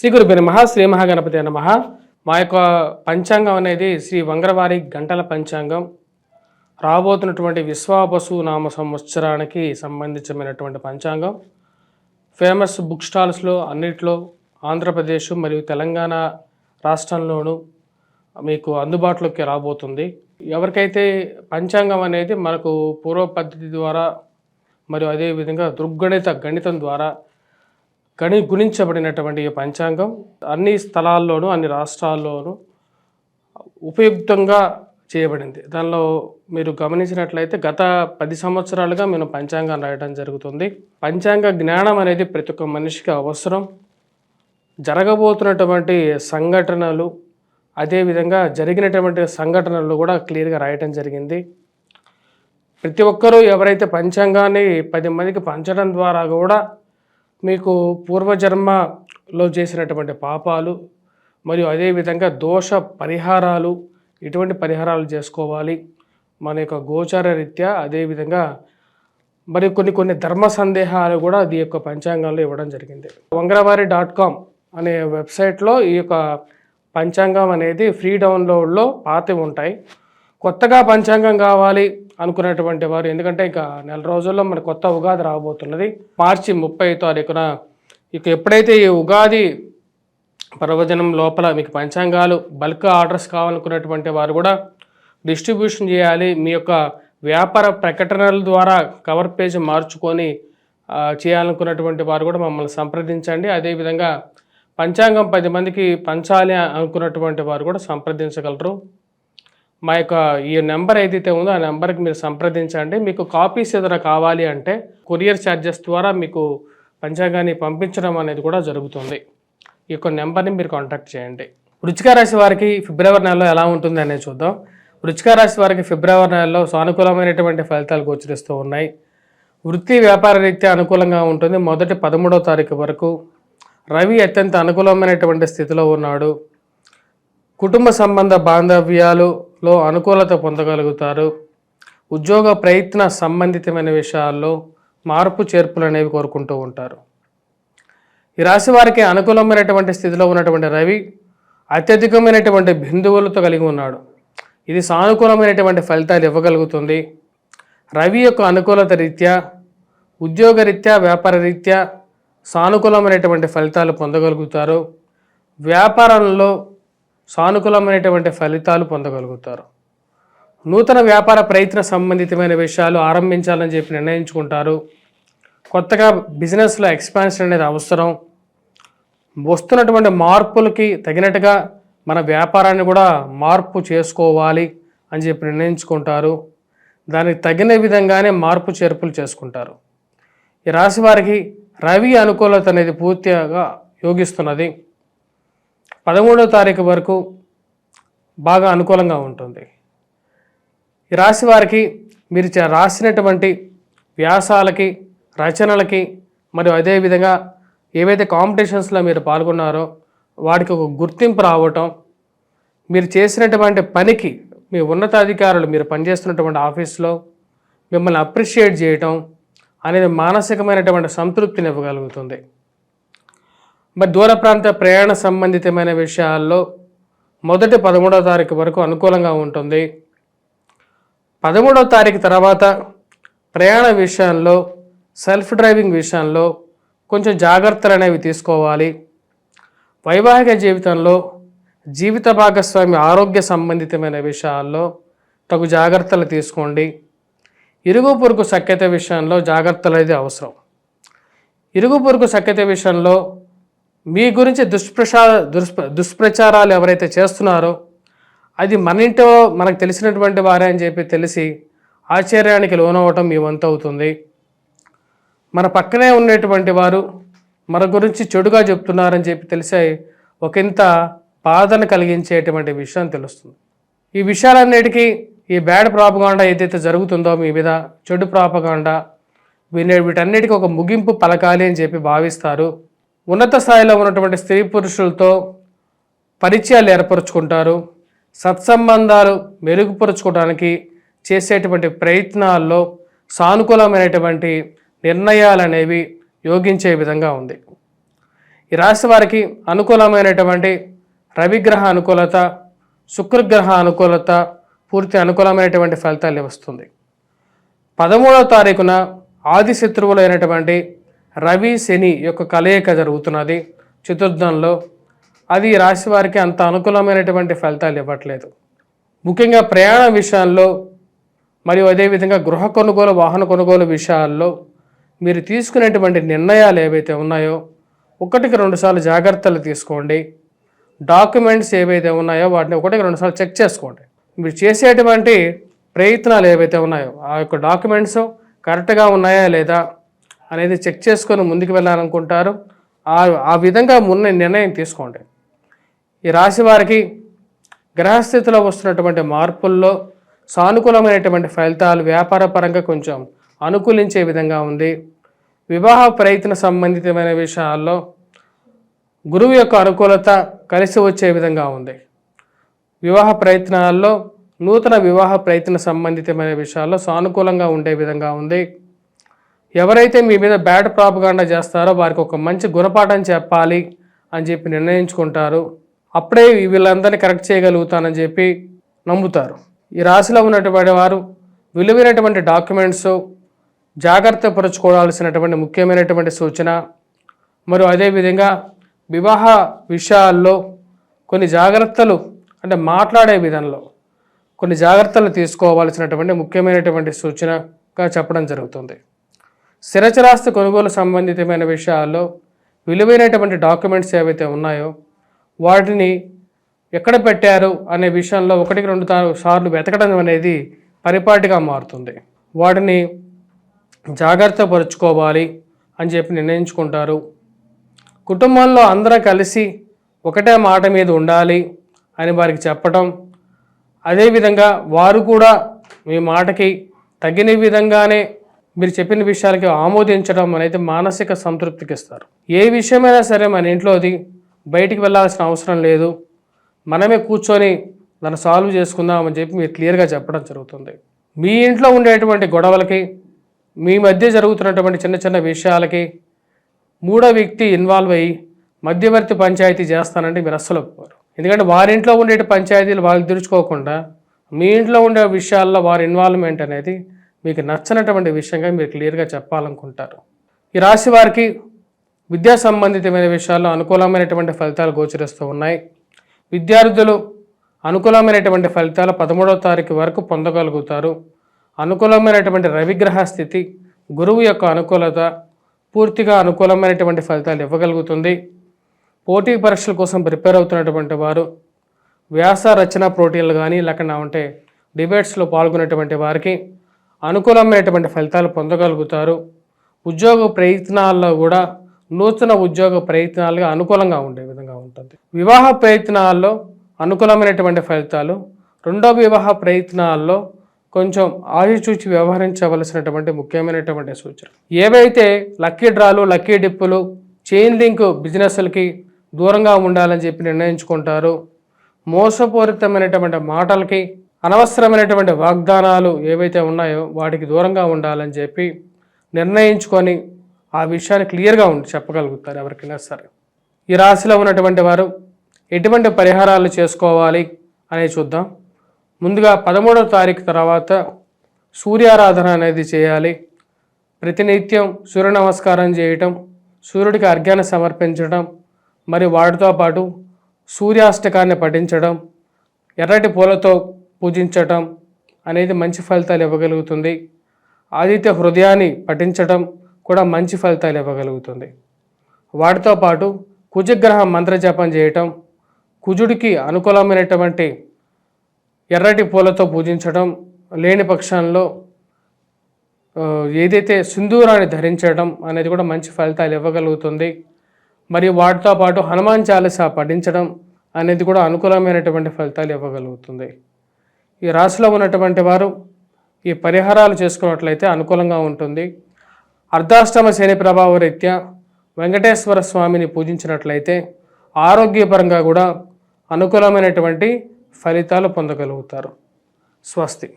శ్రీ గురుభ్యో నమః. శ్రీ మహాగణపతి నమః. మా యొక్క పంచాంగం అనేది శ్రీ వంగరవారి గంటల పంచాంగం. రాబోతున్నటువంటి విశ్వావసు నామ సంవత్సరానికి సంబంధించినటువంటి పంచాంగం. ఫేమస్ బుక్ స్టాల్స్లో అన్నిట్లో ఆంధ్రప్రదేశ్ మరియు తెలంగాణ రాష్ట్రంలోనూ మీకు అందుబాటులోకి రాబోతుంది. ఎవరికైతే పంచాంగం అనేది మనకు పూర్వ పద్ధతి ద్వారా మరియు అదేవిధంగా గణితం ద్వారా గుణించబడినటువంటి ఈ పంచాంగం అన్ని స్థలాల్లోనూ అన్ని రాష్ట్రాల్లోనూ ఉపయుక్తంగా చేయబడింది. దానిలో మీరు గమనించినట్లయితే గత 10 సంవత్సరాలుగా మేము పంచాంగం రాయడం జరుగుతుంది. పంచాంగ జ్ఞానం అనేది ప్రతి ఒక్క మనిషికి అవసరం. జరగబోతున్నటువంటి సంఘటనలు అదేవిధంగా జరిగినటువంటి సంఘటనలు కూడా క్లియర్గా రాయటం జరిగింది. ప్రతి ఒక్కరూ ఎవరైతే పంచాంగాన్ని 10 మందికి పంచడం ద్వారా కూడా మీకు పూర్వజన్మలో చేసినటువంటి పాపాలు మరియు అదేవిధంగా దోష పరిహారాలు ఇటువంటి పరిహారాలు చేసుకోవాలి మన యొక్క గోచార రీత్యా. అదేవిధంగా మరి కొన్ని ధర్మ సందేహాలు కూడా ఈ యొక్క పంచాంగంలో ఇవ్వడం జరిగింది. వంగరవారి.com అనే వెబ్సైట్లో ఈ యొక్క పంచాంగం అనేది ఫ్రీ డౌన్లోడ్లో పాతవి ఉంటాయి. కొత్తగా పంచాంగం కావాలి అనుకున్నటువంటి వారు, ఎందుకంటే ఇక నెల రోజుల్లో మన కొత్త ఉగాది రాబోతున్నది. మార్చి 30 తారీఖున ఇక ఎప్పుడైతే ఈ ఉగాది పర్వదినం లోపల మీకు పంచాంగాలు బల్క్ ఆర్డర్స్ కావాలనుకున్నటువంటి వారు కూడా డిస్ట్రిబ్యూషన్ చేయాలి. మీ యొక్క వ్యాపార ప్రకటనల ద్వారా కవర్ పేజ్ మార్చుకొని చేయాలనుకున్నటువంటి వారు కూడా మమ్మల్ని సంప్రదించండి. అదేవిధంగా పంచాంగం 10 మందికి పంచాలి అనుకున్నటువంటి వారు కూడా సంప్రదించగలరు. మా యొక్క ఈ నెంబర్ ఏదైతే ఉందో ఆ నెంబర్కి మీరు సంప్రదించండి. మీకు కాపీస్ ఏదైనా కావాలి అంటే కొరియర్ ఛార్జెస్ ద్వారా మీకు పంచాంగాన్ని పంపించడం అనేది కూడా జరుగుతుంది. ఈ యొక్క నెంబర్ని మీరు కాంటాక్ట్ చేయండి. వృశ్చిక రాశి వారికి ఫిబ్రవరి నెలలో ఎలా ఉంటుంది అనేది చూద్దాం. వృశ్చిక రాశి వారికి ఫిబ్రవరి నెలలో సానుకూలమైనటువంటి ఫలితాలు గోచరిస్తూ ఉన్నాయి. వృత్తి వ్యాపార రీత్యా అనుకూలంగా ఉంటుంది. మొదటి 13వ తారీఖు వరకు రవి అత్యంత అనుకూలమైనటువంటి స్థితిలో ఉన్నాడు. కుటుంబ సంబంధ బాంధవ్యాలలో అనుకూలత పొందగలుగుతారు. ఉద్యోగ ప్రయత్న సంబంధితమైన విషయాల్లో మార్పు చేర్పులు అనేవి కోరుకుంటూ ఉంటారు. ఈ రాశి వారికి అనుకూలమైనటువంటి స్థితిలో ఉన్నటువంటి రవి అత్యధికమైనటువంటి బిందువులతో కలిగి ఉన్నాడు. ఇది సానుకూలమైనటువంటి ఫలితాలు ఇవ్వగలుగుతుంది. రవి యొక్క అనుకూలత రీత్యా ఉద్యోగ రీత్యా వ్యాపార రీత్యా సానుకూలమైనటువంటి ఫలితాలు పొందగలుగుతారు. వ్యాపారంలో సానుకూలమైనటువంటి ఫలితాలు పొందగలుగుతారు. నూతన వ్యాపార ప్రయత్న సంబంధితమైన విషయాలు ఆరంభించాలని చెప్పి నిర్ణయించుకుంటారు. కొత్తగా బిజినెస్లో ఎక్స్పాన్షన్ అనేది అవసరం. వస్తున్నటువంటి మార్పులకి తగినట్టుగా మన వ్యాపారాన్ని కూడా మార్పు చేసుకోవాలి అని చెప్పి నిర్ణయించుకుంటారు. దానికి తగిన విధంగానే మార్పు చేర్పులు చేసుకుంటారు. ఈ రాశి వారికి రవి అనుకూలత అనేది పూర్తిగా యోగిస్తున్నది. 13వ తారీఖు వరకు బాగా అనుకూలంగా ఉంటుంది. ఈ రాశి వారికి మీరు రాసినటువంటి వ్యాసాలకి రచనలకి మరియు అదేవిధంగా ఏవైతే కాంపిటీషన్స్లో మీరు పాల్గొన్నారో వాటికి ఒక గుర్తింపు రావటం, మీరు చేసినటువంటి పనికి మీ ఉన్నతాధికారులు మీరు పనిచేస్తున్నటువంటి ఆఫీస్లో మిమ్మల్ని అప్రిషియేట్ చేయటం అనేది మానసికమైనటువంటి సంతృప్తిని ఇవ్వగలుగుతుంది. మరి దూర ప్రాంత ప్రయాణ సంబంధితమైన విషయాల్లో మొదటి 13వ తారీఖు వరకు అనుకూలంగా ఉంటుంది. 13వ తారీఖు తర్వాత ప్రయాణ విషయంలో సెల్ఫ్ డ్రైవింగ్ విషయంలో కొంచెం జాగ్రత్తలు అనేవి తీసుకోవాలి. వైవాహిక జీవితంలో జీవిత భాగస్వామి ఆరోగ్య సంబంధితమైన విషయాల్లో తగు జాగ్రత్తలు తీసుకోండి. ఇరుగు పొరుగు సఖ్యత విషయంలో జాగ్రత్తలు అనేది అవసరం. ఇరుగు పొరుగు సఖ్యత విషయంలో మీ గురించి దుష్ప్రచారాలు ఎవరైతే చేస్తున్నారో అది మన ఇంట్లో మనకు తెలిసినటువంటి వారే అని చెప్పి తెలిసి ఆశ్చర్యానికి లోనవటం మీ వంతు అవుతుంది. మన పక్కనే ఉన్నటువంటి వారు మన గురించి చెడుగా చెప్తున్నారని చెప్పి తెలిసే ఒకంత బాధను కలిగించేటువంటి విషయం తెలుస్తుంది. ఈ విషయాలన్నిటికీ ఈ బ్యాడ్ ప్రాపగాండా ఏదైతే జరుగుతుందో మీ మీద చెడు ప్రాపగాండా వీటన్నిటికీ ఒక ముగింపు పలకాలి అని చెప్పి భావిస్తారు. ఉన్నత స్థాయిలో ఉన్నటువంటి స్త్రీ పురుషులతో పరిచయాలు ఏర్పరచుకుంటారు. సత్సంబంధాలు మెరుగుపరుచుకోవడానికి చేసేటువంటి ప్రయత్నాల్లో సానుకూలమైనటువంటి నిర్ణయాలు అనేవి యోగించే విధంగా ఉంది. ఈ రాశి వారికి అనుకూలమైనటువంటి రవిగ్రహ అనుకూలత, శుక్రగ్రహ అనుకూలత, పూర్తి అనుకూలమైనటువంటి ఫలితాలు వస్తుంది. 13వ తారీఖున ఆది శత్రువులైనటువంటి రవి శని యొక్క కలయిక జరుగుతున్నది చతుర్థంలో. అది రాశి వారికి అంత అనుకూలమైనటువంటి ఫలితాలు ఇవ్వట్లేదు. ముఖ్యంగా ప్రయాణ విషయాల్లో మరియు అదేవిధంగా గృహ కొనుగోలు, వాహన కొనుగోలు విషయాల్లో మీరు తీసుకునేటువంటి నిర్ణయాలు ఏవైతే ఉన్నాయో 1-2 సార్లు జాగ్రత్తలు తీసుకోండి. డాక్యుమెంట్స్ ఏవైతే ఉన్నాయో వాటిని 1-2 సార్లు చెక్ చేసుకోండి. మీరు చేసేటువంటి ప్రయత్నాలు ఏవైతే ఉన్నాయో ఆ యొక్క డాక్యుమెంట్స్ కరెక్ట్గా ఉన్నాయా లేదా అనేది చెక్ చేసుకొని ముందుకు వెళ్ళాలనుకుంటారు. ఆ విధంగా నిర్ణయం తీసుకోండి. ఈ రాశి వారికి గ్రహస్థితిలో వస్తున్నటువంటి మార్పుల్లో సానుకూలమైనటువంటి ఫలితాలు వ్యాపార పరంగా కొంచెం అనుకూలించే విధంగా ఉంది. వివాహ ప్రయత్న సంబంధితమైన విషయాల్లో గురువు యొక్క అనుకూలత కలిసి వచ్చే విధంగా ఉంది. వివాహ ప్రయత్నాల్లో నూతన వివాహ ప్రయత్న సంబంధితమైన విషయాల్లో సానుకూలంగా ఉండే విధంగా ఉంది. ఎవరైతే మీ మీద బ్యాడ్ ప్రాపగాండా చేస్తారో వారికి ఒక మంచి గుణపాఠం చెప్పాలి అని చెప్పి నిర్ణయించుకుంటారు. అప్పుడే వీళ్ళందరినీ కరెక్ట్ చేయగలుగుతానని చెప్పి నమ్ముతారు. ఈ రాశిలో ఉన్నటువంటి వారు విలువైనటువంటి డాక్యుమెంట్స్ జాగ్రత్త పరుచుకోవాల్సినటువంటి ముఖ్యమైనటువంటి సూచన. మరియు అదేవిధంగా వివాహ విషయాల్లో కొన్ని జాగ్రత్తలు, అంటే మాట్లాడే విధంలో కొన్ని జాగ్రత్తలు తీసుకోవాల్సినటువంటి ముఖ్యమైనటువంటి సూచనగా చెప్పడం జరుగుతుంది. స్థిరచరాస్తి కొనుగోలు సంబంధితమైన విషయాల్లో విలువైనటువంటి డాక్యుమెంట్స్ ఏవైతే ఉన్నాయో వాటిని ఎక్కడ పెట్టారు అనే విషయంలో 1-2 సార్లు వెతకడం అనేది పరిపాటిగా మారుతుంది. వాటిని జాగ్రత్త పరుచుకోవాలి అని చెప్పి నిర్ణయించుకుంటారు. కుటుంబంలో అందరూ కలిసి ఒకటే మాట మీద ఉండాలి అని వారికి చెప్పటం, అదేవిధంగా వారు కూడా మీ మాటకి తగిన విధంగానే మీరు చెప్పిన విషయాలకి ఆమోదించడం అనేది మానసిక సంతృప్తికి ఇస్తారు. ఏ విషయమైనా సరే మన ఇంట్లోది బయటికి వెళ్ళాల్సిన అవసరం లేదు, మనమే కూర్చొని దాన్ని సాల్వ్ చేసుకుందామని చెప్పి మీరు క్లియర్గా చెప్పడం జరుగుతుంది. మీ ఇంట్లో ఉండేటువంటి గొడవలకి, మీ మధ్య జరుగుతున్నటువంటి చిన్న చిన్న విషయాలకి మూడో వ్యక్తి ఇన్వాల్వ్ అయ్యి మధ్యవర్తి పంచాయతీ చేస్తానంటే మీరు అస్సలు ఒప్పుకోరు. ఎందుకంటే వారింట్లో ఉండే పంచాయతీలు వాళ్ళు తెరుచుకోకుండా మీ ఇంట్లో ఉండే విషయాల్లో వారి ఇన్వాల్వ్మెంట్ అనేది మీకు నచ్చనటువంటి విషయంగా మీరు క్లియర్గా చెప్పాలనుకుంటారు. ఈ రాశి వారికి విద్యా సంబంధితమైన విషయాల్లో అనుకూలమైనటువంటి ఫలితాలు గోచరిస్తూ ఉన్నాయి. విద్యార్థులు అనుకూలమైనటువంటి ఫలితాలు 13వ తారీఖు వరకు పొందగలుగుతారు. అనుకూలమైనటువంటి రవిగ్రహ స్థితి, గురువు యొక్క అనుకూలత పూర్తిగా అనుకూలమైనటువంటి ఫలితాలు ఇవ్వగలుగుతుంది. పోటీ పరీక్షల కోసం ప్రిపేర్ అవుతున్నటువంటి వారు, వ్యాస రచన పోటీలు కానీ లేకుండా ఉంటే డిబేట్స్లో పాల్గొనేటువంటి వారికి అనుకూలమైనటువంటి ఫలితాలు పొందగలుగుతారు. ఉద్యోగ ప్రయత్నాల్లో కూడా నూతన ఉద్యోగ ప్రయత్నాలుగా అనుకూలంగా ఉండే విధంగా ఉంటుంది. వివాహ ప్రయత్నాల్లో అనుకూలమైనటువంటి ఫలితాలు, రెండో వివాహ ప్రయత్నాల్లో కొంచెం ఆచితూచి వ్యవహరించవలసినటువంటి ముఖ్యమైనటువంటి సూచన. ఏవైతే లక్కీ డ్రాలు, లక్కీ డిప్పులు, చైన్ లింక్ బిజినెస్లకి దూరంగా ఉండాలని చెప్పి నిర్ణయించుకుంటారు. మోసపూరితమైనటువంటి మాటలకి, అనవసరమైనటువంటి వాగ్దానాలు ఏవైతే ఉన్నాయో వాటికి దూరంగా ఉండాలని చెప్పి నిర్ణయించుకొని ఆ విషయాన్ని క్లియర్గా చెప్పగలుగుతారు ఎవరికైనా సరే. ఈ రాశిలో ఉన్నటువంటి వారు ఎటువంటి పరిహారాలు చేసుకోవాలి అనేది చూద్దాం. ముందుగా 13వ తారీఖు తర్వాత సూర్యారాధన అనేది చేయాలి. ప్రతినిత్యం సూర్య నమస్కారం చేయటం, సూర్యుడికి అర్ఘ్యాన్ని సమర్పించడం, మరి వాటితో పాటు సూర్యాష్టకాన్ని పఠించడం, ఎర్రటి పూలతో పూజించటం అనేది మంచి ఫలితాలు ఇవ్వగలుగుతుంది. ఆదిత్య హృదయాన్ని పఠించడం కూడా మంచి ఫలితాలు ఇవ్వగలుగుతుంది. వాటితో పాటు కుజగ్రహ మంత్రజపం చేయటం, కుజుడికి అనుకూలమైనటువంటి ఎర్రటి పూలతో పూజించడం, లేని పక్షంలో ఏదైతే సింధూరాన్ని ధరించడం అనేది కూడా మంచి ఫలితాలు ఇవ్వగలుగుతుంది. మరియు వాటితో పాటు హనుమాన్ చాలీసా పఠించడం అనేది కూడా అనుకూలమైనటువంటి ఫలితాలు ఇవ్వగలుగుతుంది. ఈ రాశిలో ఉన్నటువంటి వారు ఈ పరిహారాలు చేసుకున్నట్లయితే అనుకూలంగా ఉంటుంది. అర్ధాష్టమ శని ప్రభావ రీత్యా వెంకటేశ్వర స్వామిని పూజించినట్లయితే ఆరోగ్యపరంగా కూడా అనుకూలమైనటువంటి ఫలితాలు పొందగలుగుతారు. స్వస్తి.